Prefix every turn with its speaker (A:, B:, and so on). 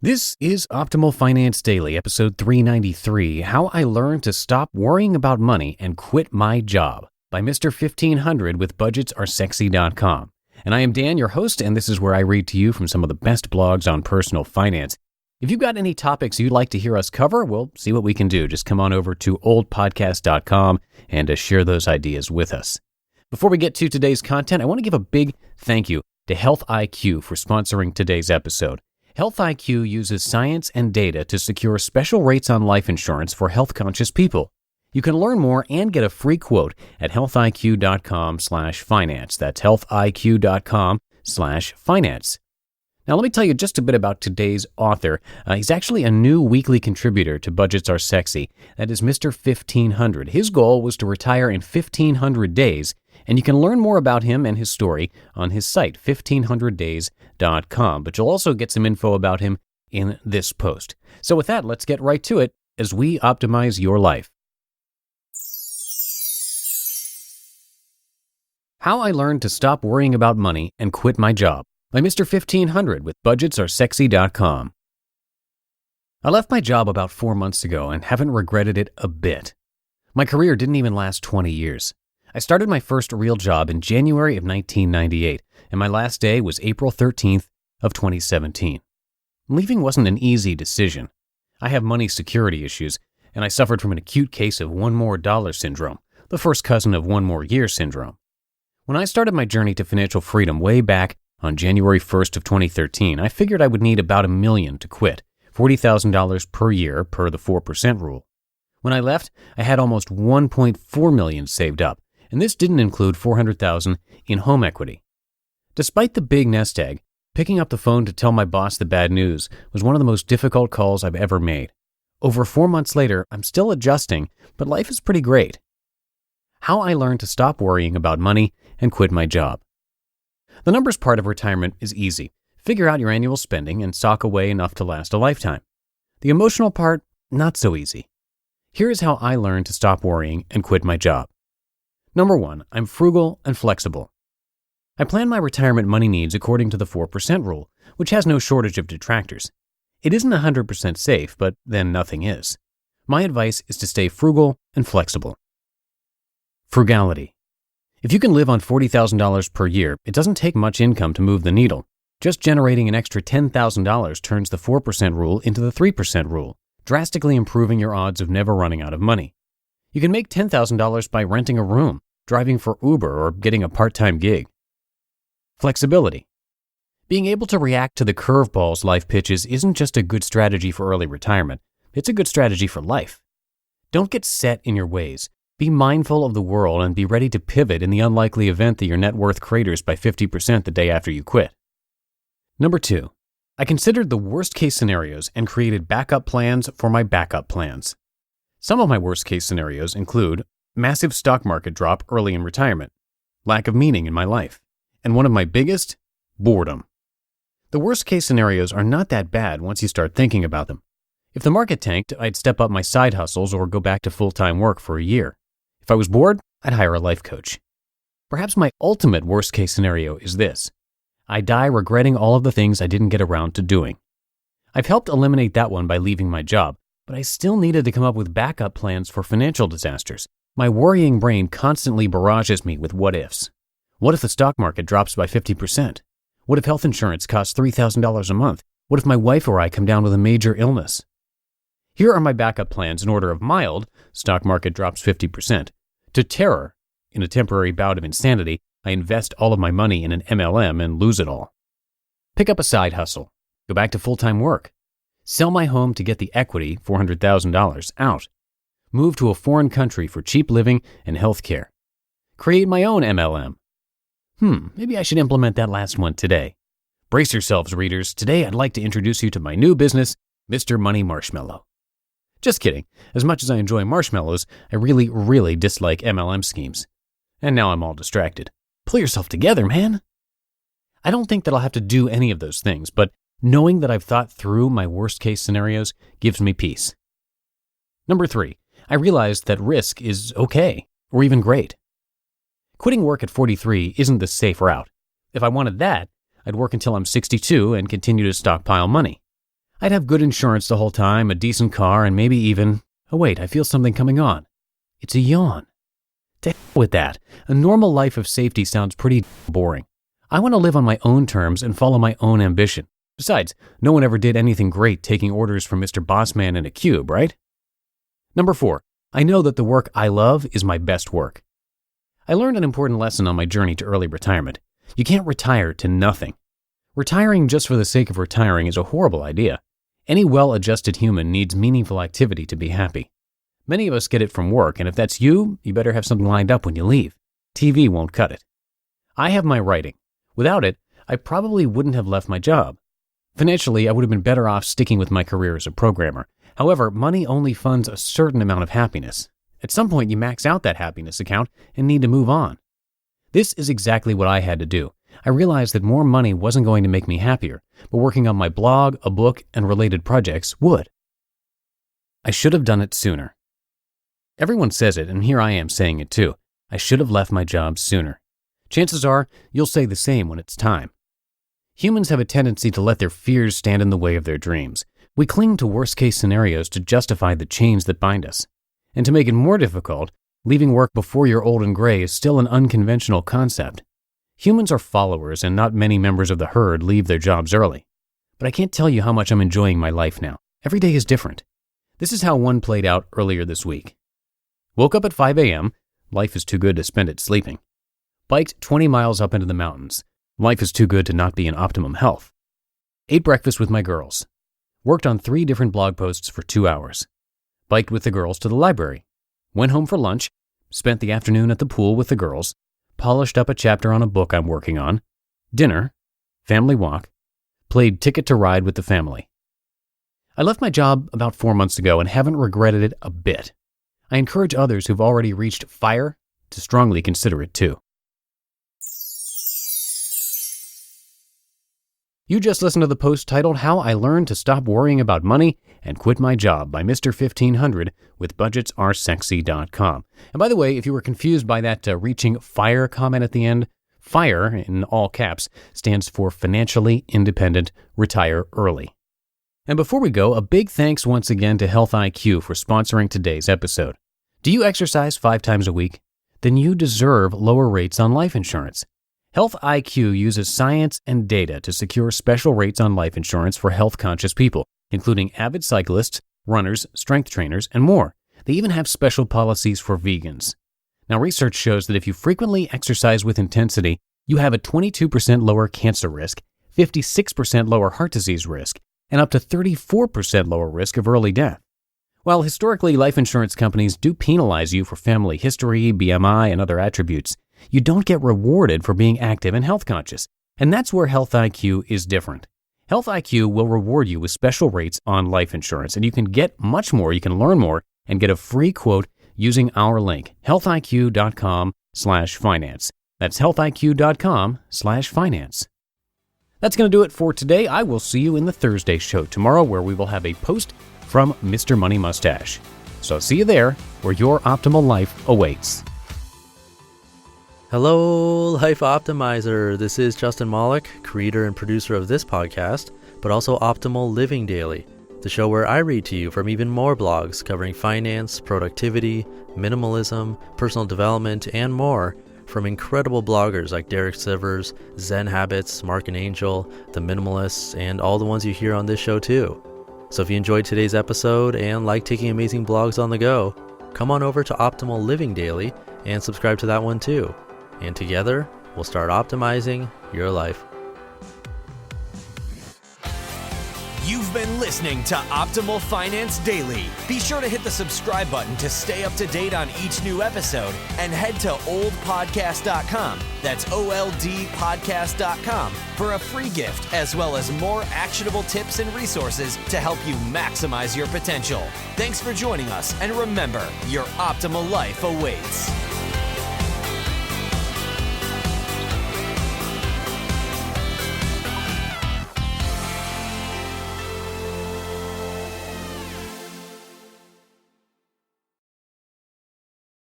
A: This is Optimal Finance Daily, episode 393, How I Learned to Stop Worrying About Money and Quit My Job, by Mr. 1500 with budgetsaresexy.com. And I am Dan, your host, and this is where I read to you from some of the best blogs on personal finance. If you've got any topics you'd like to hear us cover, we'll see what we can do. Just come on over to oldpodcast.com and share those ideas with us. Before we get to today's content, I want to give a big thank you to Health IQ for sponsoring today's episode. Health IQ uses science and data to secure special rates on life insurance for health-conscious people. You can learn more and get a free quote at healthiq.com/finance. That's healthiq.com/finance. Now, let me tell you just a bit about today's author. He's actually a new weekly contributor to Budgets Are Sexy. That is Mr. 1500. His goal was to retire in 1,500 days, and you can learn more about him and his story on his site, 1500days.com. But you'll also get some info about him in this post. So with that, let's get right to it as we optimize your life. How I Learned to Stop Worrying About Money and Quit My Job, by Mr. 1500 with budgetsaresexy.com. I left my job about 4 months ago and haven't regretted it a bit. My career didn't even last 20 years. I started my first real job in January of 1998, and my last day was April 13th of 2017. Leaving wasn't an easy decision. I have money security issues, and I suffered from an acute case of one more dollar syndrome, the first cousin of one more year syndrome. When I started my journey to financial freedom way back on January 1st of 2013, I figured I would need about $1 million to quit, $40,000 per year per the 4% rule. When I left, I had almost $1.4 million saved up, and this didn't include $400,000 in home equity. Despite the big nest egg, picking up the phone to tell my boss the bad news was one of the most difficult calls I've ever made. Over 4 months later, I'm still adjusting, but life is pretty great. How I Learned to Stop Worrying About Money and Quit My Job. The numbers part of retirement is easy. Figure out your annual spending and sock away enough to last a lifetime. The emotional part, not so easy. Here is how I learned to stop worrying and quit my job. Number 1, I'm frugal and flexible. I plan my retirement money needs according to the 4% rule, which has no shortage of detractors. It isn't 100% safe, but then nothing is. My advice is to stay frugal and flexible. Frugality. If you can live on $40,000 per year, it doesn't take much income to move the needle. Just generating an extra $10,000 turns the 4% rule into the 3% rule, drastically improving your odds of never running out of money. You can make $10,000 by renting a room, driving for Uber, or getting a part-time gig. Flexibility. Being able to react to the curveballs life pitches isn't just a good strategy for early retirement, it's a good strategy for life. Don't get set in your ways. Be mindful of the world and be ready to pivot in the unlikely event that your net worth craters by 50% the day after you quit. Number 2, I considered the worst case scenarios and created backup plans for my backup plans. Some of my worst case scenarios include massive stock market drop early in retirement, lack of meaning in my life, and one of my biggest, boredom. The worst case scenarios are not that bad once you start thinking about them. If the market tanked, I'd step up my side hustles or go back to full-time work for a year. If I was bored, I'd hire a life coach. Perhaps my ultimate worst-case scenario is this. I die regretting all of the things I didn't get around to doing. I've helped eliminate that one by leaving my job, but I still needed to come up with backup plans for financial disasters. My worrying brain constantly barrages me with what-ifs. What if the stock market drops by 50%? What if health insurance costs $3,000 a month? What if my wife or I come down with a major illness? Here are my backup plans in order of mild, stock market drops 50%, to terror, in a temporary bout of insanity, I invest all of my money in an MLM and lose it all. Pick up a side hustle, go back to full-time work, sell my home to get the equity, $400,000, out, move to a foreign country for cheap living and health care, create my own MLM. Maybe I should implement that last one today. Brace yourselves, readers. Today I'd like to introduce you to my new business, Mr. Money Marshmallow. Just kidding. As much as I enjoy marshmallows, I really dislike MLM schemes. And now I'm all distracted. Pull yourself together, man. I don't think that I'll have to do any of those things, but knowing that I've thought through my worst-case scenarios gives me peace. Number 3, I realized that risk is okay, or even great. Quitting work at 43 isn't the safe route. If I wanted that, I'd work until I'm 62 and continue to stockpile money. I'd have good insurance the whole time, a decent car, and maybe even, oh wait, I feel something coming on. It's a yawn. To hell with that. A normal life of safety sounds pretty boring. I want to live on my own terms and follow my own ambition. Besides, no one ever did anything great taking orders from Mr. Bossman in a cube, right? Number 4, I know that the work I love is my best work. I learned an important lesson on my journey to early retirement. You can't retire to nothing. Retiring just for the sake of retiring is a horrible idea. Any well-adjusted human needs meaningful activity to be happy. Many of us get it from work, and if that's you, you better have something lined up when you leave. TV won't cut it. I have my writing. Without it, I probably wouldn't have left my job. Financially, I would have been better off sticking with my career as a programmer. However, money only funds a certain amount of happiness. At some point, you max out that happiness account and need to move on. This is exactly what I had to do. I realized that more money wasn't going to make me happier, but working on my blog, a book, and related projects would. I should have done it sooner. Everyone says it, and here I am saying it too. I should have left my job sooner. Chances are, you'll say the same when it's time. Humans have a tendency to let their fears stand in the way of their dreams. We cling to worst-case scenarios to justify the chains that bind us. And to make it more difficult, leaving work before you're old and gray is still an unconventional concept. Humans are followers, and not many members of the herd leave their jobs early. But I can't tell you how much I'm enjoying my life now. Every day is different. This is how one played out earlier this week. Woke up at 5 a.m. Life is too good to spend it sleeping. Biked 20 miles up into the mountains. Life is too good to not be in optimum health. Ate breakfast with my girls. Worked on 3 different blog posts for 2 hours. Biked with the girls to the library. Went home for lunch. Spent the afternoon at the pool with the girls. Polished up a chapter on a book I'm working on. Dinner. Family walk. Played Ticket to Ride with the family. I left my job about 4 months ago and haven't regretted it a bit. I encourage others who've already reached FIRE to strongly consider it too. You just listened to the post titled How I Learned to Stop Worrying About Money and Quit My Job by Mr. 1500 with budgetsaresexy.com. And by the way, if you were confused by that reaching FIRE comment at the end, FIRE, in all caps, stands for Financially Independent Retire Early. And before we go, a big thanks once again to Health IQ for sponsoring today's episode. Do you exercise 5 times a week? Then you deserve lower rates on life insurance. Health IQ uses science and data to secure special rates on life insurance for health-conscious people, including avid cyclists, runners, strength trainers, and more. They even have special policies for vegans. Now, research shows that if you frequently exercise with intensity, you have a 22% lower cancer risk, 56% lower heart disease risk, and up to 34% lower risk of early death. While historically life insurance companies do penalize you for family history, BMI, and other attributes, you don't get rewarded for being active and health conscious. And that's where Health IQ is different. Health IQ will reward you with special rates on life insurance, and you can get much more, you can learn more, and get a free quote using our link, healthiq.com/finance. That's healthiq.com/finance. That's going to do it for today. I will see you in the Thursday show tomorrow, where we will have a post from Mr. Money Mustache. So see you there, where your optimal life awaits.
B: Hello, Life Optimizer. This is Justin Malik, creator and producer of this podcast, but also Optimal Living Daily, the show where I read to you from even more blogs covering finance, productivity, minimalism, personal development, and more from incredible bloggers like Derek Sivers, Zen Habits, Mark and Angel, The Minimalists, and all the ones you hear on this show too. So if you enjoyed today's episode and like taking amazing blogs on the go, come on over to Optimal Living Daily and subscribe to that one too. And together, we'll start optimizing your life.
C: You've been listening to Optimal Finance Daily. Be sure to hit the subscribe button to stay up to date on each new episode and head to oldpodcast.com. That's OLDpodcast.com for a free gift as well as more actionable tips and resources to help you maximize your potential. Thanks for joining us, and remember, your optimal life awaits.